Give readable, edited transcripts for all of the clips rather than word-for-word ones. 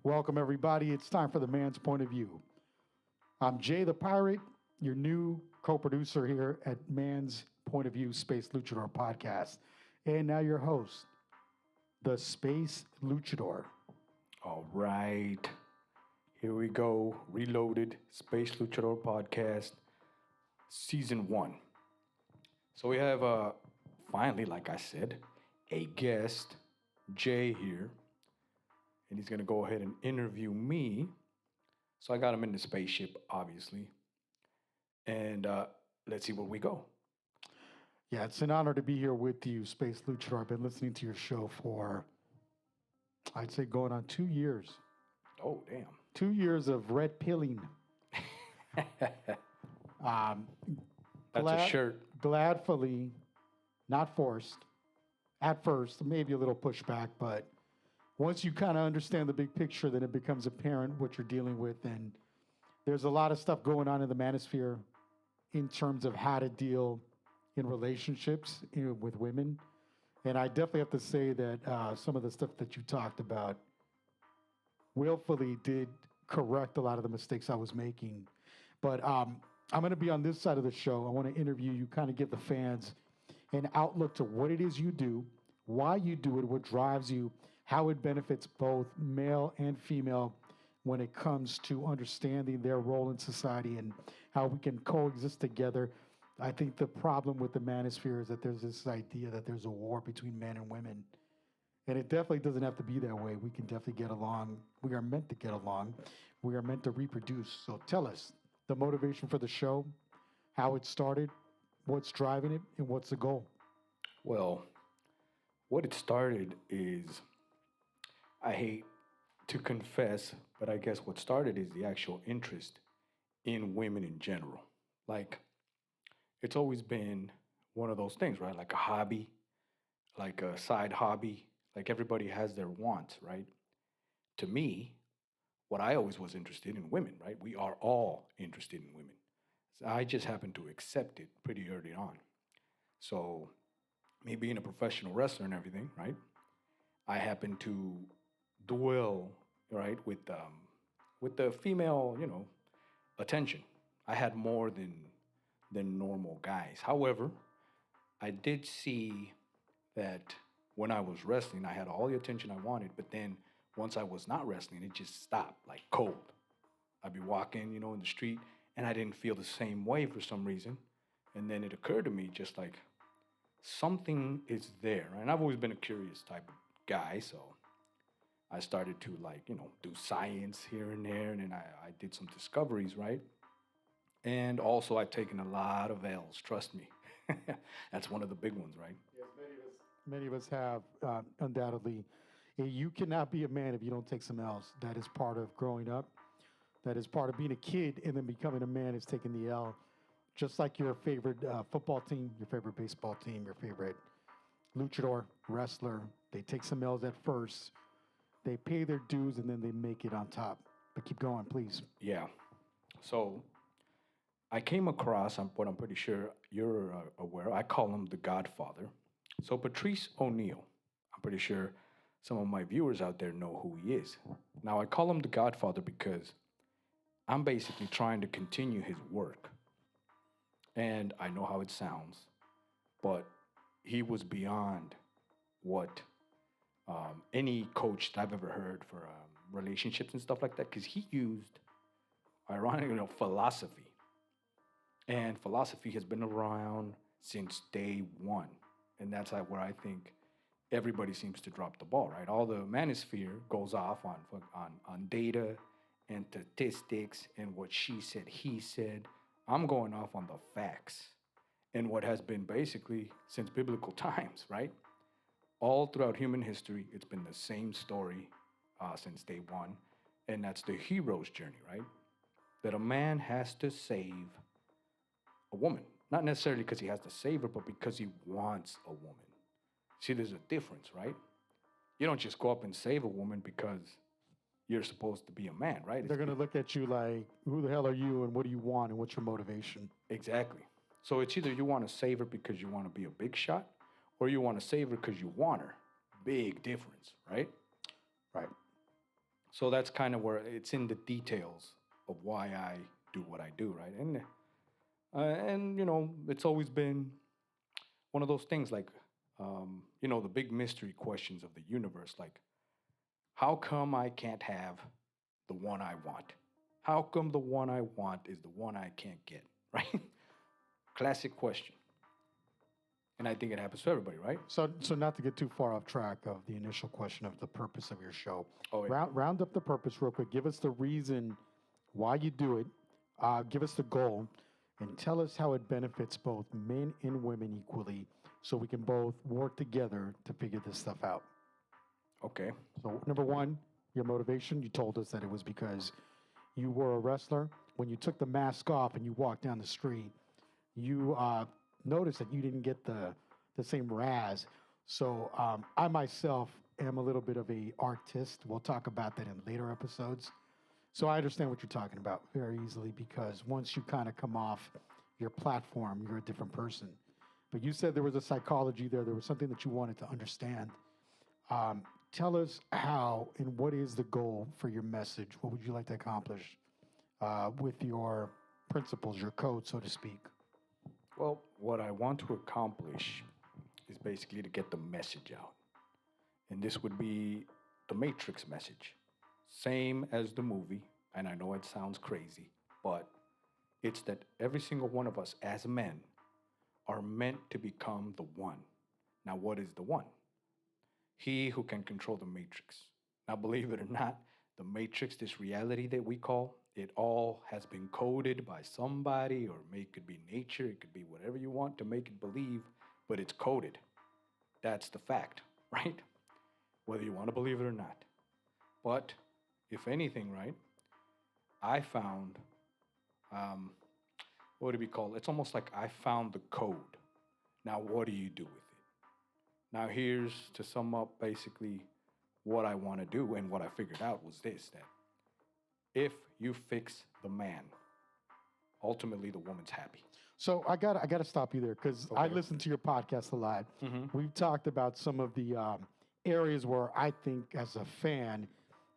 Welcome, everybody. It's time for the man's point of view. I'm Jay the Pirate, your new co producer here at Man's Point of View Space Luchador podcast. And now your host, the Space Luchador. All right. Here we go. Reloaded Space Luchador Podcast, Season 1. So we have, finally, like I said, a guest, Jay, here. And he's going to go ahead and interview me. So I got him in the spaceship, obviously. And let's see where we go. Yeah, it's an honor to be here with you, Space Luchador. I've been listening to your show for, I'd say, going on 2 years. Oh, damn. 2 years of red pilling. That's a shirt. Gladfully, not forced. At first, maybe a little pushback, but once you kind of understand the big picture, then it becomes apparent what you're dealing with. And there's a lot of stuff going on in the Manosphere in terms of how to deal in relationships with women. And I definitely have to say that some of the stuff that you talked about willfully did correct a lot of the mistakes I was making. But I'm going to be on this side of the show. I want to interview you, kind of give the fans an outlook to what it is you do, why you do it, what drives you, how it benefits both male and female when it comes to understanding their role in society and how we can coexist together. I think the problem with the manosphere is that there's this idea that there's a war between men and women. And it definitely doesn't have to be that way. We can definitely get along. We are meant to get along. We are meant to reproduce. So tell us the motivation for the show, how it started, what's driving it, and what's the goal? Well, what it started is, I hate to confess, but I guess what started is the actual interest in women in general. Like, it's always been one of those things, right? Like a hobby, like a side hobby. Like everybody has their wants, right? To me, what I always was interested in women, right? We are all interested in women. So I just happened to accept it pretty early on. So, me being a professional wrestler and everything, right? I happen to dwell, right, with the female, attention. I had more than normal guys. However, I did see that when I was wrestling, I had all the attention I wanted, but then once I was not wrestling, it just stopped, like cold. I'd be walking, in the street, and I didn't feel the same way for some reason. And then it occurred to me, just like something is there, right? And I've always been a curious type of guy, so I started to, like, do science here and there, and then I did some discoveries, right? And also I've taken a lot of L's, trust me. That's one of the big ones, right? Yes, many of us have, undoubtedly. You cannot be a man if you don't take some L's. That is part of growing up. That is part of being a kid, and then becoming a man is taking the L. Just like your favorite football team, your favorite baseball team, your favorite luchador, wrestler, they take some L's at first. They pay their dues, and then they make it on top. But keep going, please. Yeah. So I came across what I'm pretty sure you're aware. I call him the Godfather. So Patrice O'Neal. I'm pretty sure some of my viewers out there know who he is. Now I call him the Godfather because I'm basically trying to continue his work. And I know how it sounds, but he was beyond what any coach that I've ever heard for relationships and stuff like that, because he used, ironically, philosophy. And philosophy has been around since day one. And that's like where I think everybody seems to drop the ball, right? All the manosphere goes off on data and statistics and what she said, he said. I'm going off on the facts and what has been basically since biblical times, right? All throughout human history, it's been the same story since day one. And that's the hero's journey, right? That a man has to save a woman. Not necessarily because he has to save her, but because he wants a woman. See, there's a difference, right? You don't just go up and save a woman because you're supposed to be a man, right? They're going to look at you like, who the hell are you, and what do you want, and what's your motivation? Exactly. So it's either you want to save her because you want to be a big shot, or you want to save her because you want her. Big difference, right? Right. So that's kind of where it's in the details of why I do what I do, right? And you know, it's always been one of those things like, you know, the big mystery questions of the universe, like, how come I can't have the one I want? How come the one I want is the one I can't get, right? Classic question. And I think it happens to everybody, right? So not to get too far off track of the initial question of the purpose of your show. Oh, yeah. Round up the purpose real quick. Give us the reason why you do it. Give us the goal, and tell us how it benefits both men and women equally, so we can both work together to figure this stuff out. Okay. So number one, your motivation. You told us that it was because you were a wrestler. When you took the mask off and you walked down the street, you noticed that you didn't get the same razz. So I myself am a little bit of a artist. We'll talk about that in later episodes. So I understand what you're talking about very easily, because once you kind of come off your platform, you're a different person. But you said there was a psychology there. There was something that you wanted to understand. Um, Tell us how and what is the goal for your message? What would you like to accomplish with your principles, your code, so to speak? Well, what I want to accomplish is basically to get the message out. And this would be the Matrix message. Same as the movie, and I know it sounds crazy, but it's that every single one of us as men are meant to become the one. Now, what is the one? He who can control the matrix. Now, believe it or not, the matrix, this reality that we call, it all has been coded by somebody, or it could be nature, it could be whatever you want to make it believe, but it's coded. That's the fact, right? Whether you want to believe it or not. But if anything, right, I found, what would it be called? It's almost like I found the code. Now, what do you do with it? Now, here's to sum up basically what I want to do, and what I figured out was this, that if you fix the man, ultimately the woman's happy. So I gotta stop you there, because I Okay. listen to your podcast a lot. Mm-hmm. We've talked about some of the areas where I think, as a fan,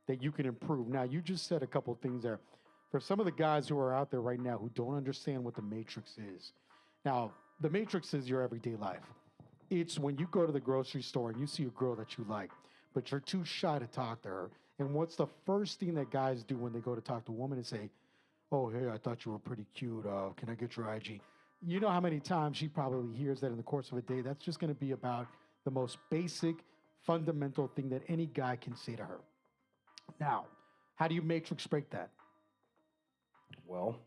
that you can improve. Now, you just said a couple of things there. For some of the guys who are out there right now who don't understand what the Matrix is. Now, the Matrix is your everyday life. It's when you go to the grocery store and you see a girl that you like, but you're too shy to talk to her. And what's the first thing that guys do when they go to talk to a woman and say, "Oh, hey, I thought you were pretty cute. Can I get your IG?" You know how many times she probably hears that in the course of a day? That's just going to be about the most basic, fundamental thing that any guy can say to her. Now, how do you matrix break that? Well,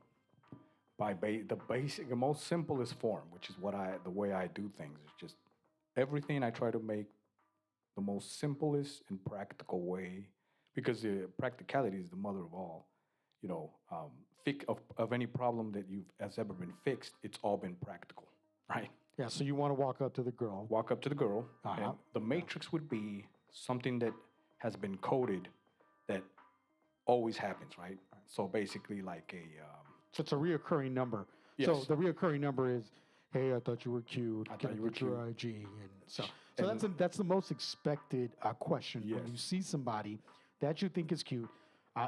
by the basic, the most simplest form, which is the way I do things, is just everything I try to make the most simplest and practical way, because the practicality is the mother of all. You know, of any problem that has ever been fixed, it's all been practical, right? Yeah, so you want to walk up to the girl. Walk up to the girl, Uh-huh. and the matrix would be something that has been coded that always happens, right? So basically, like a So it's a reoccurring number. So yes. the reoccurring number is, "Hey, I thought you were cute. I Can thought I you were get your IG?" And so And- that's the most expected question when you Yes. see somebody that you think is cute.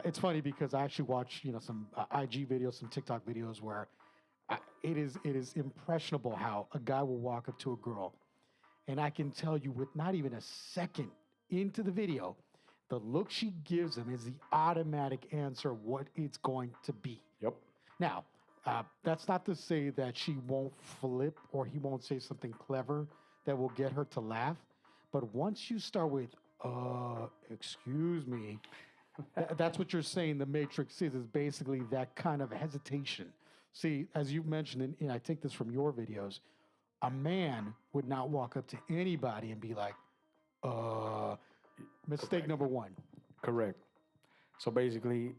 It's funny because I actually watch some IG videos, some TikTok videos where it is impressionable how a guy will walk up to a girl, and I can tell you with not even a second into the video, the look she gives him is the automatic answer of what it's going to be. Yep. Now, that's not to say that she won't flip or he won't say something clever that will get her to laugh. But once you start with, excuse me, that's what you're saying the Matrix is basically that kind of hesitation. See, as you've mentioned, and I take this from your videos, a man would not walk up to anybody and be like, mistake Correct. number one. Correct. So basically,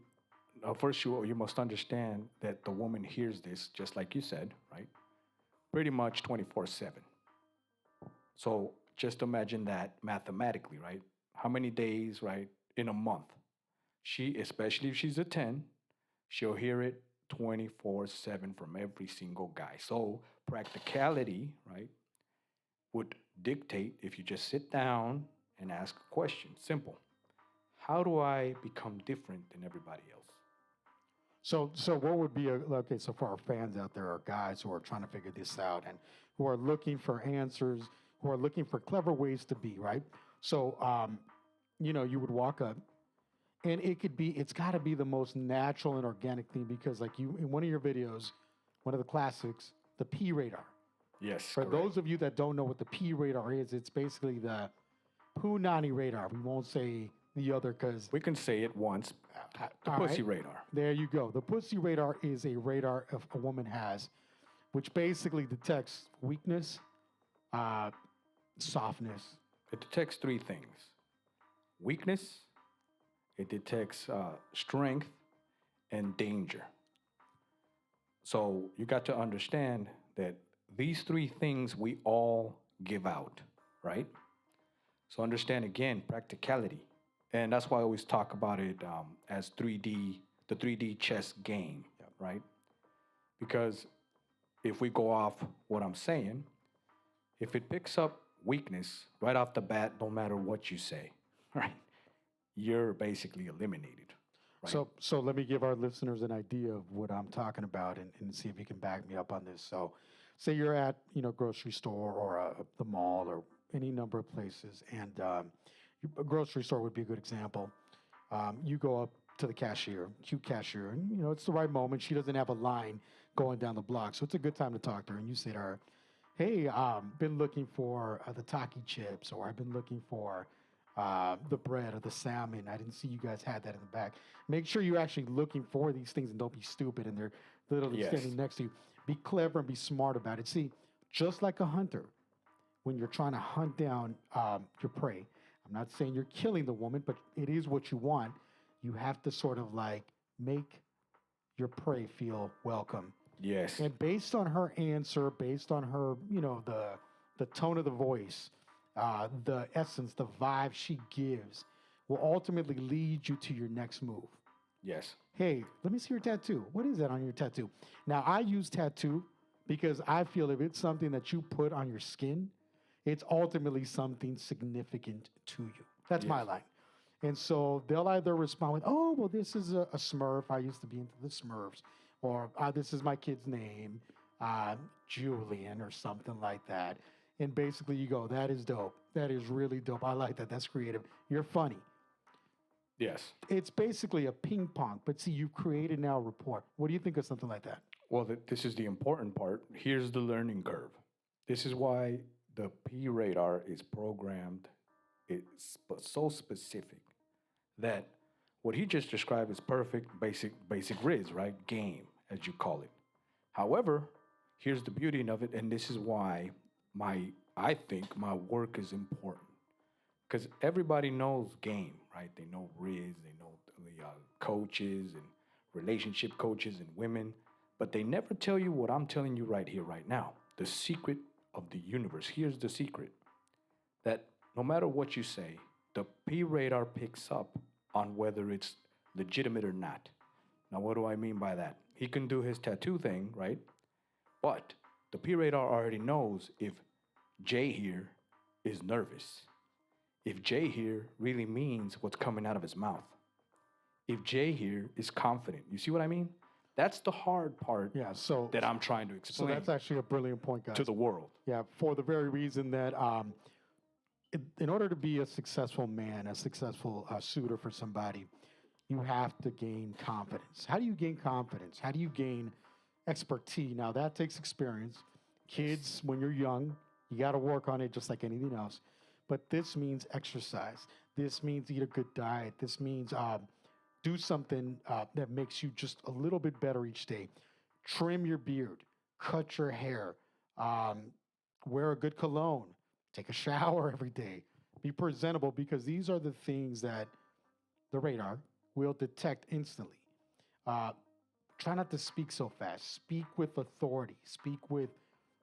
first you must understand that the woman hears this, just like you said, right? Pretty much 24/7. So just imagine that mathematically, right? How many days, right, in a month? She, especially if she's a 10, she'll hear it 24/7 from every single guy. So practicality, right, would dictate if you just sit down and ask a question. Simple. how do I become different than everybody else? So what would be okay? So for our fans out there, are guys who are trying to figure this out and who are looking for answers, who are looking for clever ways to be right. So you would walk up, and it's got to be the most natural and organic thing because, like you in one of your videos, one of the classics, the P radar. Yes. For correct. those of you that don't know what the P radar is, it's basically the Punani radar. We won't say the other because We can say it once. The all pussy right. radar. There you go. The pussy radar is a radar if a woman has, which basically detects weakness, uh, softness. It detects three things: weakness, it detects strength, and danger. So you got to understand that these three things we all give out, right? So understand again practicality, and that's why I always talk about it as 3D, the 3D chess game, right? Because if we go off what I'm saying, if it picks up weakness right off the bat, no matter what you say, right, you're basically eliminated, right? So let me give our listeners an idea of what I'm talking about and see if you can back me up on this. So, say you're at grocery store or the mall or any number of places, and a grocery store would be a good example. You go up to the cashier, cute cashier, and it's the right moment. She doesn't have a line going down the block, so it's a good time to talk to her. And you say to her, "Hey, been looking for the taki chips, or I've been looking for the bread or the salmon. I didn't see you guys had that in the back." Make sure you're actually looking for these things and don't be stupid and they're literally Yes. standing next to you. Be clever and be smart about it. See, just like a hunter, when you're trying to hunt down your prey, I'm not saying you're killing the woman, but it is what you want. You have to sort of like make your prey feel welcome. Yes. And based on her answer, based on her, the tone of the voice, the essence, the vibe she gives, will ultimately lead you to your next move. Yes. Hey, let me see your tattoo. What is that on your tattoo? Now, I use tattoo because I feel if it's something that you put on your skin, it's ultimately something significant to you. That's my Yes. line. And so they'll either respond with, "Oh, well, this is a Smurf. I used to be into the Smurfs," or "This is my kid's name, Julian," or something like that. And basically, you go, "That is dope. That is really dope. I like that. That's creative. You're funny." Yes. It's basically a ping pong, but see, you've created now a rapport. What do you think of something like that? Well, this is the important part. Here's the learning curve. This is why the P radar is programmed. It's so specific that what he just described is perfect, basic Riz, right? Game, as you call it. However, here's the beauty of it, and this is why I think my work is important. Because everybody knows game, right? They know Riz, they know the coaches and relationship coaches and women, but they never tell you what I'm telling you right here, right now. The secret of the universe. Here's the secret that no matter what you say, the P radar picks up on whether it's legitimate or not. Now, what do I mean by that? He can do his tattoo thing, right? But the P radar already knows if Jay here is nervous, if Jay here really means what's coming out of his mouth, if Jay here is confident. You see what I mean? That's the hard part Yeah. So that I'm trying to so explain that's actually a brilliant point, guys. to the world. Yeah, for the very reason that in order to be a successful man, a successful suitor for somebody, you have to gain confidence. How do you gain confidence? How do you gain expertise? Now, that takes experience. Kids, when you're young, you got to work on it just like anything else. But this means exercise. This means eat a good diet. This means do something that makes you just a little bit better each day. Trim your beard, cut your hair, um, wear a good cologne, take a shower every day, be presentable because these are the things that the radar will detect instantly. Uh, Try not to speak so fast. Speak with authority. Speak with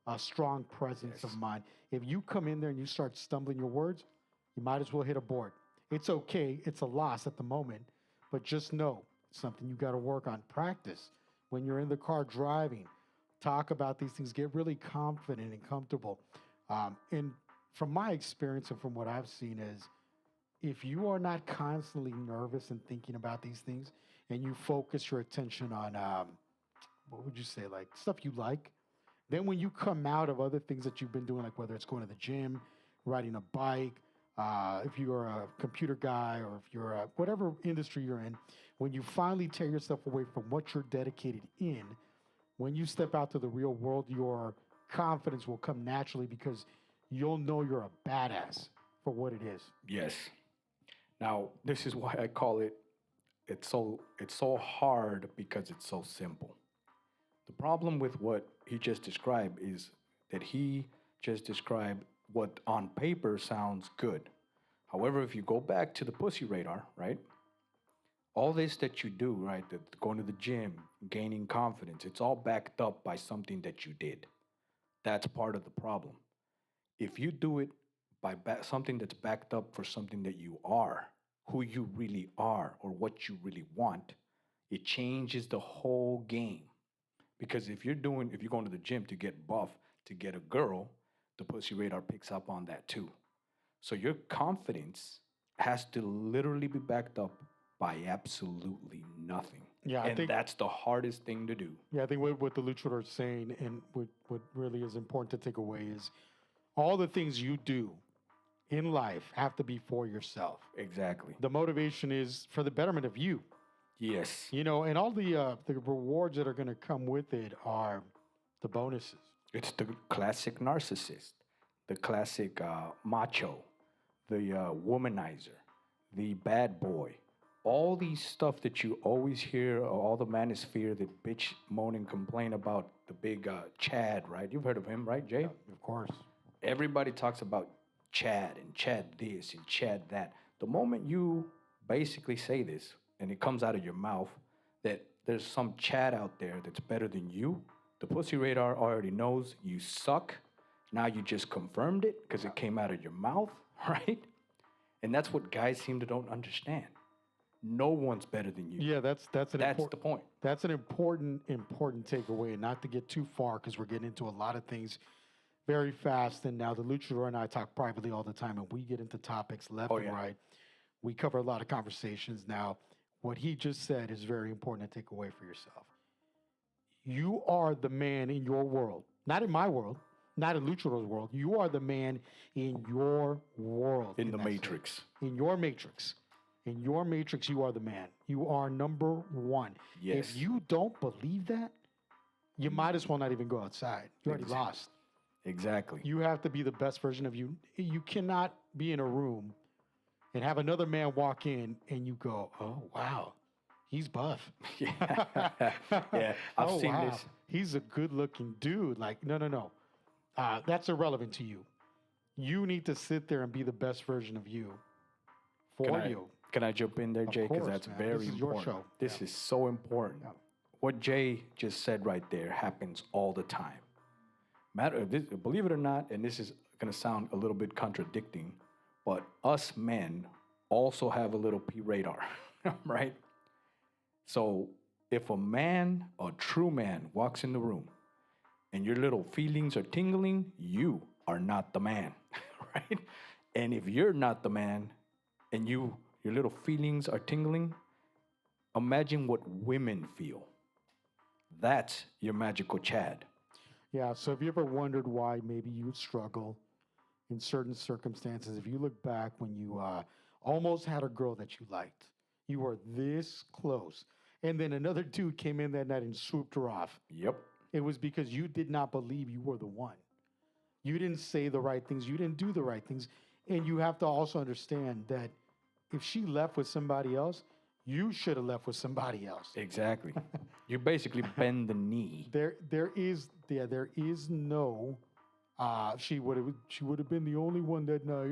a strong presence of Yes. mind. If you come in there and you start stumbling your words, you might as well hit a board. It's okay. It's a loss at the moment, but just know it's something you got to work on. Practice when you're in the car driving. Talk about these things. Get really confident and comfortable. And from my experience and from what I've seen is if you are not constantly nervous and thinking about these things, and you focus your attention on what would you say, like stuff you like, then when you come out of other things that you've been doing, like whether it's going to the gym, riding a bike, if you're a computer guy, or if you're whatever industry you're in, when you finally tear yourself away from what you're dedicated in, when you step out to the real world, your confidence will come naturally because you'll know you're a badass for what it is. Yes. Now, this is why I call it it's so hard because it's so simple. The problem with what he just described is that he just described what on paper sounds good. However, if you go back to the pussy radar, right? All this that you do, right? Going to the gym, gaining confidence, it's all backed up by something that you did. That's part of the problem. If you do it by something that's backed up for something that you are, who you really are, or what you really want, it changes the whole game. Because if you're going to the gym to get buff, to get a girl, the pussy radar picks up on that too. So your confidence has to literally be backed up by absolutely nothing. Yeah, I And think that's the hardest thing to do. Yeah, I think what the luchador is saying, and what really is important to take away, is all the things you do in life have to be for yourself. Exactly. The motivation is for the betterment of you, Yes. and all the rewards that are going to come with it are the bonuses. It's the classic narcissist, the classic macho, the womanizer, the bad boy. All these stuff that you always hear, all the manosphere that bitch, moan, and complain about the big Chad, right? You've heard of him, right, Jay? Of course. Everybody talks about Chad and Chad this and Chad that. The moment you basically say this and it comes out of your mouth that there's some Chad out there that's better than you, the pussy radar already knows you suck. Now you just confirmed it because it came out of your mouth, right? And that's what guys seem to don't understand. No one's better than you. Yeah, that's That's the point. That's an important takeaway, and not to get too far because we're getting into a lot of things very fast. And now the luchador and I talk privately all the time, and we get into topics left Oh, and yeah. right. We cover a lot of conversations. Now, what he just said is very important to take away for yourself. You are the man in your world, not in my world, not in luchador's world. You are the man in your world. In the that sense. matrix. In your matrix. In your matrix, you are the man. You are number one. Yes. If you don't believe that, you might as well not even go outside. You already lost. Exactly. You have to be the best version of you. You cannot be in a room and have another man walk in and you go, oh, wow, he's buff. Yeah. Yeah. I've Oh, seen wow, this. he's a good looking dude. Like, no. That's irrelevant to you. You need to sit there and be the best version of you for you. Can I jump in there, Of Jay? Because course, that's man. very This is your important. show. This Yeah. is so important. Yeah. What Jay just said right there happens all the time. Believe it or not, and this is going to sound a little bit contradicting, but us men also have a little P radar, right? So if a true man, walks in the room and your little feelings are tingling, you are not the man, right? And if you're not the man and your little feelings are tingling, imagine what women feel. That's your magical Chad. Yeah. So have you ever wondered why maybe you would struggle in certain circumstances? If you look back when you almost had a girl that you liked, you were this close, and then another dude came in that night and swooped her off. Yep. It was because you did not believe you were the one. You didn't say the right things. You didn't do the right things. And you have to also understand that if she left with somebody else, you should have left with somebody else. Exactly. You basically bend the knee. There is no she would have been the only one that night.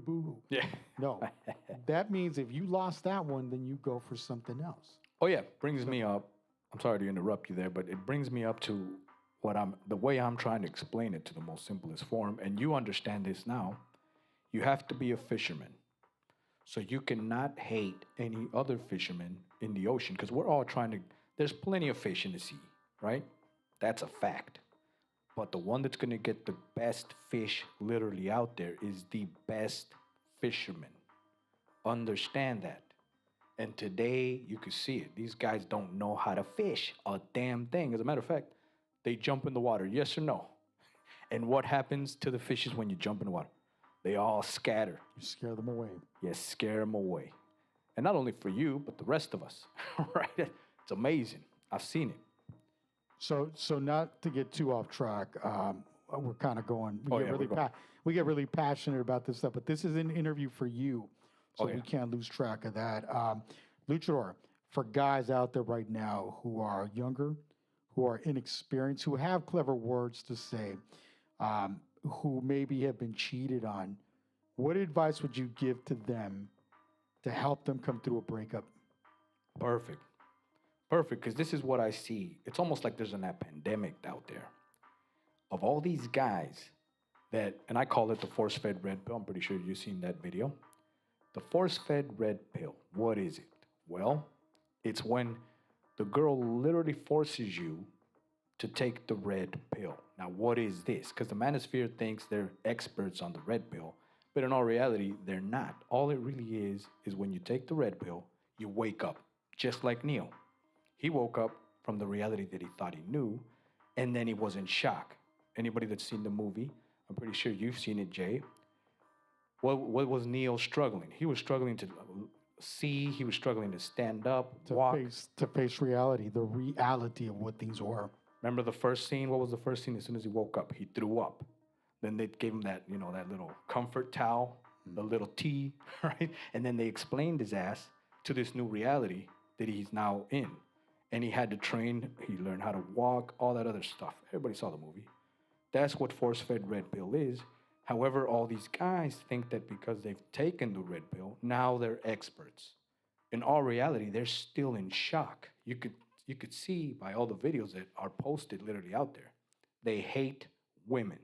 Boo. Yeah. No. That means if you lost that one, then you go for something else. Oh yeah, brings me up. I'm sorry to interrupt you there, but it brings me up to the way I'm trying to explain it to the most simplest form, and you understand this now. You have to be a fisherman. So you cannot hate any other fisherman in the ocean because we're all there's plenty of fish in the sea, right? That's a fact. But the one that's going to get the best fish literally out there is the best fisherman. understand that. And today you can see it. These guys don't know how to fish a damn thing. As a matter of fact, they jump in the water, yes or no? And what happens to the fishes when you jump in the water? They all scatter. You scare them away. You scare them away. And not only for you, but the rest of us, right? It's amazing. I've seen it. So not to get too off track, we're kind of going. Oh, yeah, we're going. We get really passionate about this stuff, but this is an interview for you, so Oh, yeah. we can't lose track of that. Luchador, for guys out there right now who are younger, who are inexperienced, who have clever words to say, who maybe have been cheated on, what advice would you give to them to help them come through a breakup? Perfect. Perfect, because this is what I see. It's almost like there's a pandemic out there of all these guys that, and I call it the force-fed red pill. I'm pretty sure you've seen that video. The force-fed red pill, what is it? Well, it's when the girl literally forces you to take the red pill. Now, what is this? Because the Manosphere thinks they're experts on the red pill, but in all reality, they're not. All it really is when you take the red pill, you wake up, just like Neo. He woke up from the reality that he thought he knew, and then he was in shock. Anybody that's seen the movie, I'm pretty sure you've seen it, Jay. What was Neo struggling? He was struggling to see. He was struggling to stand up, walk. To face reality, the reality of what things were. Remember the first scene? What was the first scene? As soon as he woke up, he threw up. Then they gave him that, that little comfort towel, the little tea, right? And then they explained his ass to this new reality that he's now in. And he had to train. He learned how to walk, all that other stuff. Everybody saw the movie. That's what force-fed red pill is. However, all these guys think that because they've taken the red pill, now they're experts. In all reality, they're still in shock. You could see by all the videos that are posted literally out there. They hate women.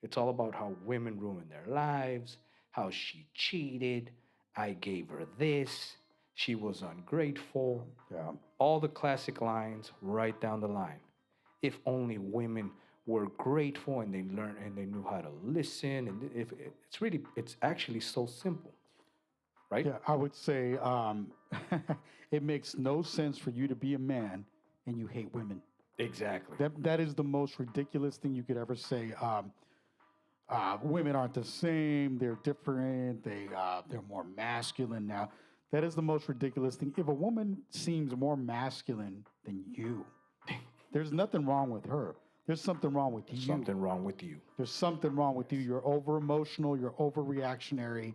It's all about how women ruin their lives, how she cheated, I gave her this, she was ungrateful. Yeah. All the classic lines right down the line. If only women were grateful and they learned and they knew how to listen. And it's actually so simple, right? Yeah, I would say it makes no sense for you to be a man and you hate women. Exactly. That is the most ridiculous thing you could ever say. Women aren't the same. They're different. They're more masculine now. That is the most ridiculous thing. If a woman seems more masculine than you, there's nothing wrong with her. There's something wrong with you. Something wrong with you. There's something wrong with you. You're over emotional. You're over reactionary.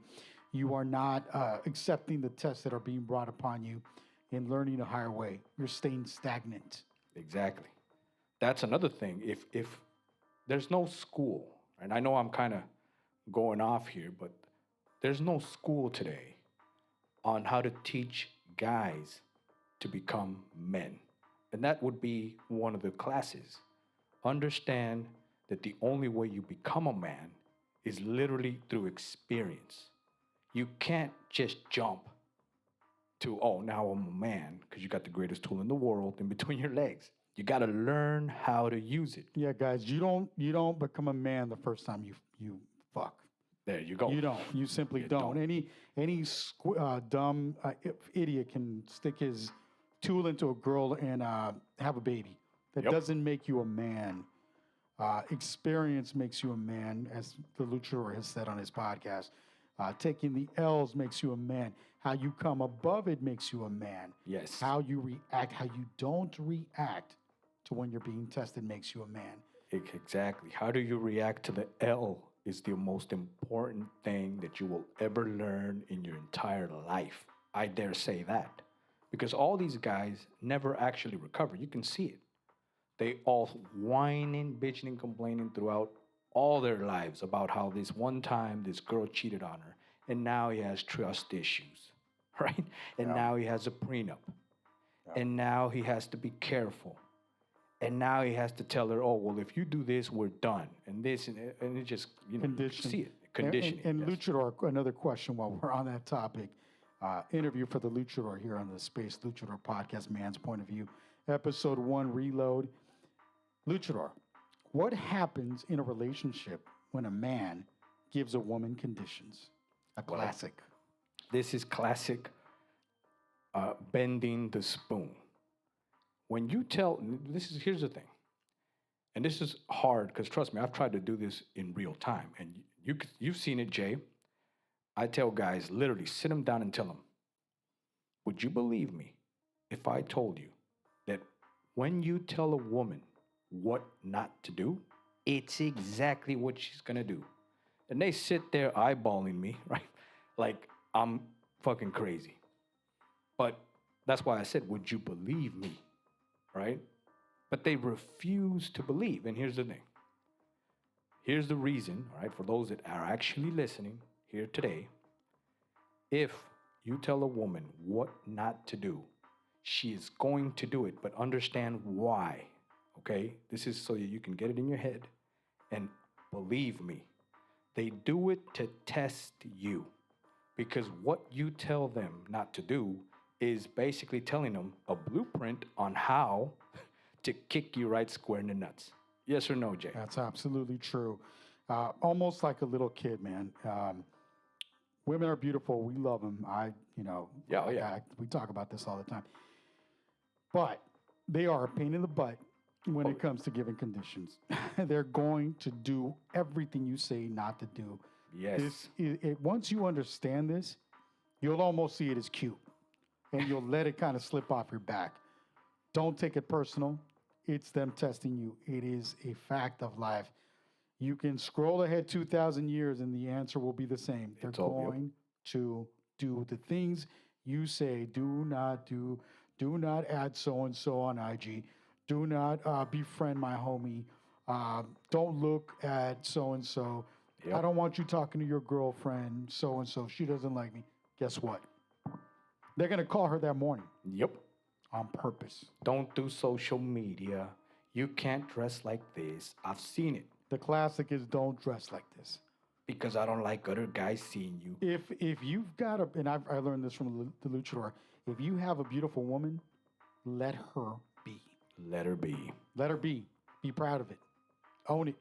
You are not accepting the tests that are being brought upon you and learning a higher way. You're staying stagnant. Exactly. That's another thing. If there's no school, and I know I'm kind of going off here, but there's no school today on how to teach guys to become men. And that would be one of the classes. Understand that the only way you become a man is literally through experience. You can't just jump to, oh, now I'm a man, because you got the greatest tool in the world in between your legs. You got to learn how to use it. Yeah, guys, you don't become a man the first time you fuck. There you go. You don't. You simply don't. Any dumb idiot can stick his tool into a girl and have a baby. That doesn't make you a man. Experience makes you a man, as the luchador has said on his podcast. Taking the L's makes you a man. How you come above it makes you a man. Yes. How you react, how you don't react to when you're being tested makes you a man. Exactly. How do you react to the L is the most important thing that you will ever learn in your entire life. I dare say that. Because all these guys never actually recover. You can see it. They all whining, bitching, and complaining throughout all their lives about how this one time this girl cheated on her, and now he has trust issues, right? And now he has a prenup. And now he has to be careful. And now he has to tell her, oh, well, if you do this, we're done. And this, and it just, you can see it. Conditioning. And Luchador, another question while we're on that topic. Interview for the Luchador here on the Space Luchador podcast, Man's Point of View, episode 1, Reload. Luchador, what happens in a relationship when a man gives a woman conditions? A classic. This is classic bending the spoon. When you tell, here's the thing, and this is hard because trust me, I've tried to do this in real time, and you've seen it, Jay. I tell guys literally sit them down and tell them, would you believe me if I told you that when you tell a woman what not to do, it's exactly what she's gonna do. And they sit there eyeballing me, right? Like I'm fucking crazy. But that's why I said, would you believe me? Right? But they refuse to believe. And here's the thing. Here's the reason, all right, for those that are actually listening here today. If you tell a woman what not to do, she is going to do it, but understand why. Okay? This is so that you can get it in your head. And believe me, they do it to test you. Because what you tell them not to do is basically telling them a blueprint on how to kick you right square in the nuts. Yes or no, Jay? That's absolutely true. Almost like a little kid, man. Women are beautiful. We love them. We talk about this all the time. But they are a pain in the butt when it comes to giving conditions. They're going to do everything you say not to do. Yes. Once you understand this, you'll almost see it as cute. And you'll let it kind of slip off your back. Don't take it personal. It's them testing you. It is a fact of life. You can scroll ahead 2,000 years and the answer will be the same. They're going to do the things you say. Do not add so-and-so on IG. Do not befriend my homie. Don't look at so-and-so. Yep. I don't want you talking to your girlfriend, so-and-so. She doesn't like me. Guess what? They're going to call her that morning. Yep. On purpose. Don't do social media. You can't dress like this. I've seen it. The classic is don't dress like this. Because I don't like other guys seeing you. If you've got and I learned this from the luchador, if you have a beautiful woman, let her be. Let her be. Let her be. Be proud of it. Own it.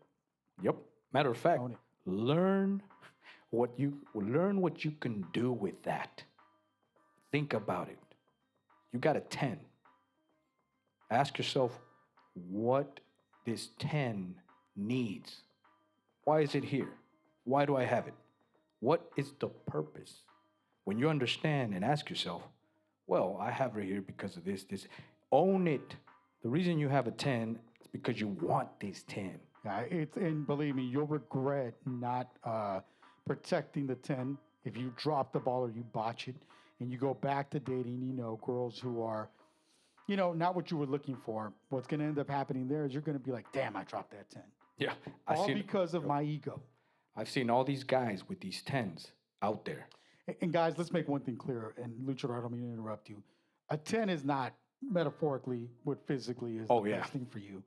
Yep. Matter of fact, own it. Learn what you can do with that. Think about it. You got a 10. Ask yourself what this 10 needs. Why is it here? Why do I have it? What is the purpose? When you understand and ask yourself, well, I have her here because of this. Own it. The reason you have a 10 is because you want this 10. Yeah, and believe me, you'll regret not protecting the 10 if you drop the ball or you botch it and you go back to dating, girls who are, not what you were looking for. What's going to end up happening there is you're going to be like, damn, I dropped that 10. Yeah. All because of my ego. I've seen all these guys with these 10s out there. And guys, let's make one thing clear. And Luchador, I don't mean to interrupt you. A 10 is not metaphorically what physically is the best thing for you.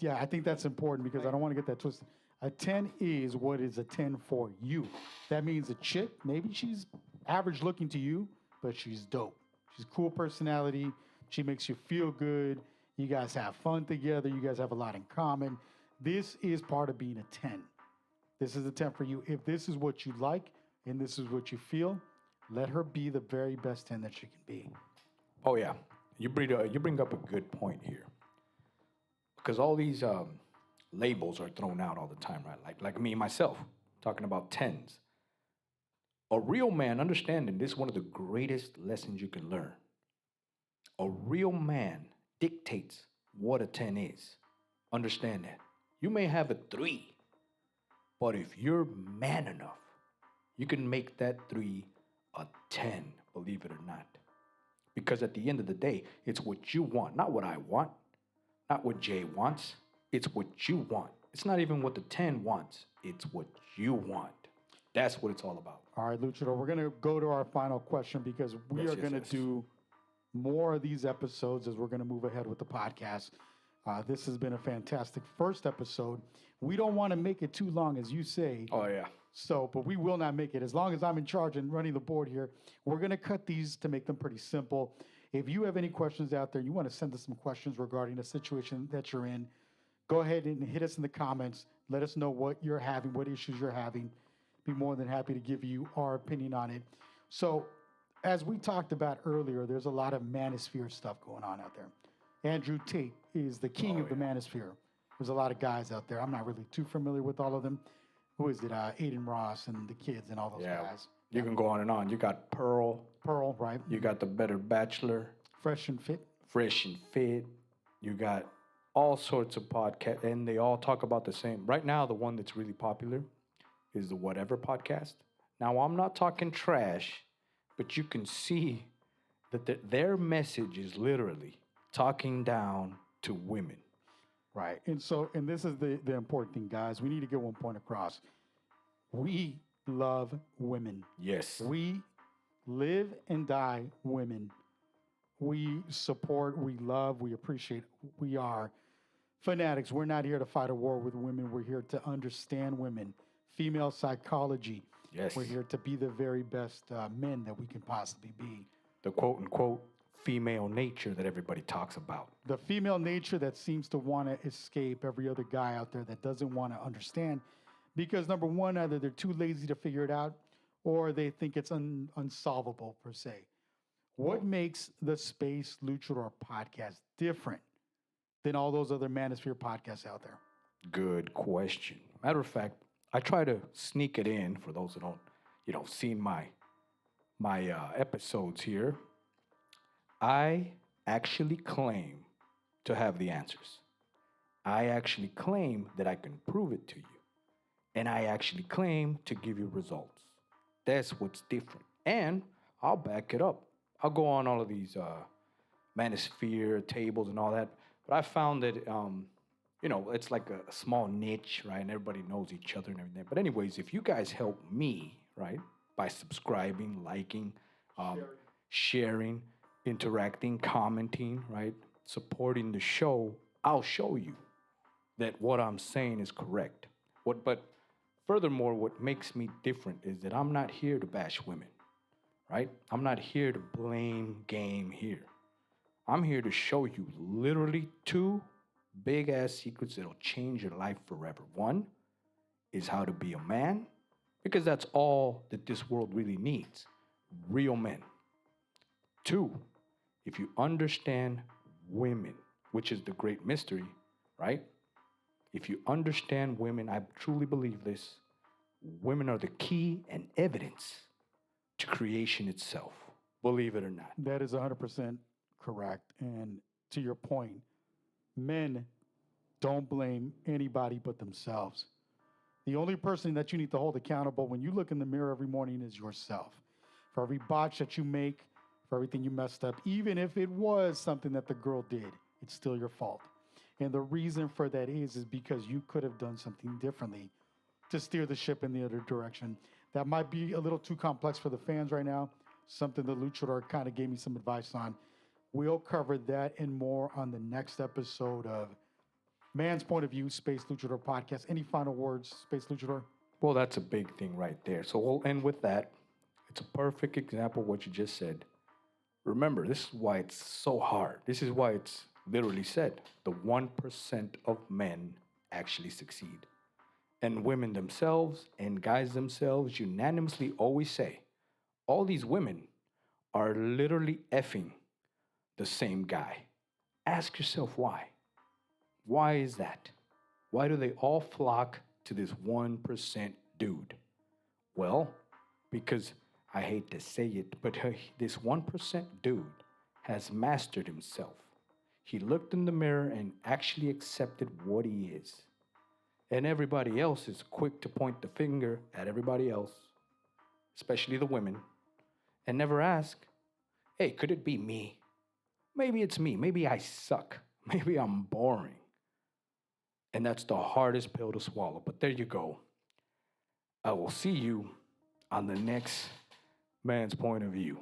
I think that's important because I don't want to get that twisted. A 10 is what is a 10 for you. That means a chick, maybe she's average looking to you, but she's dope. She's cool personality. She makes you feel good. You guys have fun together. You guys have a lot in common. This is part of being a 10. This is a 10 for you. If this is what you like and this is what you feel, let her be the very best 10 that she can be. Oh, yeah. You bring up a good point here. Because all these labels are thrown out all the time, right? Like me, myself, talking about 10s. A real man, understanding this is one of the greatest lessons you can learn. A real man dictates what a 10 is. Understand that. You may have a 3, but if you're man enough, you can make that 3 a 10, believe it or not. Because at the end of the day, it's what you want, not what I want, not what Jay wants. It's what you want. It's not even what the 10 wants. It's what you want. That's what it's all about. All right, Luchador, we're going to go to our final question because we are going to do more of these episodes as we're going to move ahead with the podcast. This has been a fantastic first episode. We don't want to make it too long, as you say. Oh, yeah. So, but we will not make it. As long as I'm in charge and running the board here, we're going to cut these to make them pretty simple. If you have any questions out there, you want to send us some questions regarding the situation that you're in, go ahead and hit us in the comments. Let us know what you're having, what issues you're having. Be more than happy to give you our opinion on it. So, as we talked about earlier, there's a lot of Manosphere stuff going on out there. Andrew Tate is the king Oh of the yeah. Manosphere. There's a lot of guys out there. I'm not really too familiar with all of them. Who is it? Aiden Ross and the kids and all those Yeah. guys. You can go on and on. You got Pearl. Pearl, right? You got the Better Bachelor. Fresh and Fit. Fresh and Fit. You got all sorts of podcasts, and they all talk about the same. Right now, the one that's really popular is the Whatever podcast. Now, I'm not talking trash, but you can see that their message is literally talking down to women. Right. And this is the important thing, guys. We need to get one point across. We love women. Yes. We live and die women. We support, we love, we appreciate. We are fanatics. We're not here to fight a war with women. We're here to understand women, female psychology. Yes. We're here to be the very best men that we can possibly be. The quote unquote female nature that everybody talks about. The female nature that seems to want to escape every other guy out there that doesn't want to understand because, number one, either they're too lazy to figure it out or they think it's unsolvable per se. What makes the Space Luchador podcast different than all those other Manosphere podcasts out there? Good question. Matter of fact, I try to sneak it in for those that don't, seen my episodes here. I actually claim to have the answers. I actually claim that I can prove it to you. And I actually claim to give you results. That's what's different. And I'll back it up. I'll go on all of these Manosphere tables and all that. But I found that, it's like a small niche, right? And everybody knows each other and everything. But anyways, if you guys help me, right, by subscribing, liking, sharing, interacting, commenting, right, supporting the show, I'll show you that what I'm saying is correct. But furthermore, what makes me different is that I'm not here to bash women, right? I'm not here to blame game here. I'm here to show you literally two big ass secrets that'll change your life forever. One is how to be a man, because that's all that this world really needs, real men. Two, if you understand women, which is the great mystery, right? If you understand women, I truly believe this, women are the key and evidence to creation itself, believe it or not. That is 100% correct. And to your point, men don't blame anybody but themselves. The only person that you need to hold accountable when you look in the mirror every morning is yourself. For every botch that you make, for everything you messed up, even if it was something that the girl did, it's still your fault. And the reason for that is because you could have done something differently to steer the ship in the other direction. That might be a little too complex for the fans right now, something the Luchador kind of gave me some advice on. We'll cover that and more on the next episode of Man's Point of View, Space Luchador Podcast. Any final words, Space Luchador? Well, that's a big thing right there. So we'll end with that. It's a perfect example of what you just said. Remember, this is why it's so hard. This is why it's literally said the 1% of men actually succeed. And women themselves and guys themselves unanimously always say, all these women are literally effing the same guy. Ask yourself why. Why is that? Why do they all flock to this 1% dude? Well, because I hate to say it, but this 1% dude has mastered himself. He looked in the mirror and actually accepted what he is. And everybody else is quick to point the finger at everybody else, especially the women, and never ask, hey, could it be me? Maybe it's me. Maybe I suck. Maybe I'm boring. And that's the hardest pill to swallow. But there you go. I will see you on the next Man's Point of View.